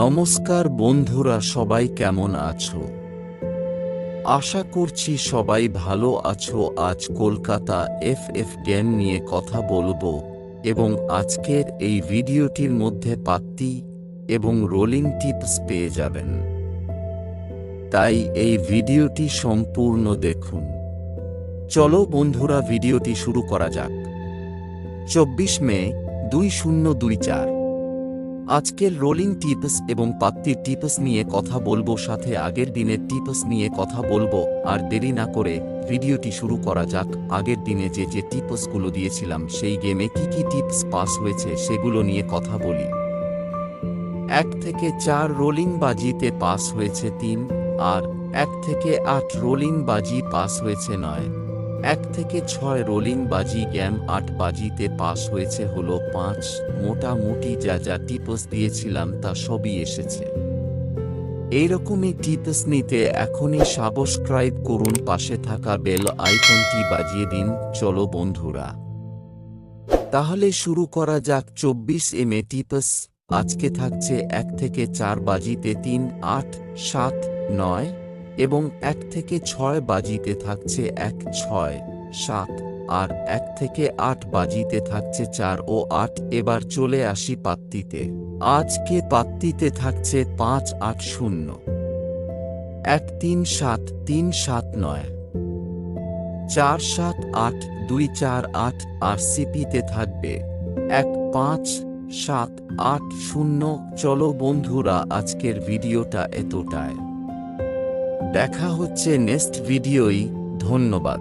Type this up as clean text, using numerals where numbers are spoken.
নমস্কার বন্ধুরা, সবাই কেমন আছো? আশা করছি সবাই ভালো আছো। আজ কলকাতা এফএফ গেম নিয়ে কথা বলবো এবং আজকের এই ভিডিওটির মধ্যে পাত্তি এবং রোলিং টিপস পেয়ে যাবেন, তাই এই ভিডিওটি সম্পূর্ণ দেখুন। চলো বন্ধুরা, ভিডিওটি শুরু করা যাক। 24 মে 2024 আজকের রোলিং টিপস এবং পাত্তির টিপস নিয়ে কথা বলবো, সাথে আগের দিনের টিপস নিয়ে কথা বলবো। আর দেরি না করে ভিডিওটি শুরু করা যাক। আগের দিনে যে টিপসগুলো দিয়েছিলাম সেই গেমে কি কি টিপস পাস হয়েছে সেগুলো নিয়ে কথা বলি। 1 থেকে 4 রোলিং বাজিতে পাস হয়েছে 3, আর 1 থেকে 8 রোলিং বাজি পাস হয়েছে 9। 1 থেকে 6 রোলিং বাজি গেম 8 বাজিতে পাস হয়েছে হলো 5। মোটামুটি যা টিপস দিয়েছিলাম তা সবই এসেছে। এইরকমই টিপস নিতে এখনই সাবস্ক্রাইব করুন, পাশে থাকা বেল আইকনটি বাজিয়ে দিন। চলো বন্ধুরা, তাহলে শুরু করা যাক। 24 মে টিপস আজকে থাকছে 1 থেকে 4 বাজিতে 3, 8, 7, 9 এবং 1 থেকে 6 বাজিতে থাকছে 1, 6, 7 আর 1 থেকে 8 বাজিতে থাকছে 4 ও 8। এবার চলে আসি পাত্তিতে। আজকে পাত্তিতে থাকছে 5, 8, 0, 1, 3, 7, 3, 7, 9, 4, 7, 8, 2, 4, 8 আর সিপিতে থাকবে 1, 5, 7, 8, 0। চলো বন্ধুরা, আজকের ভিডিওটা এতটাই। দেখা হচ্ছে নেক্সট ভিডিওই। ধন্যবাদ।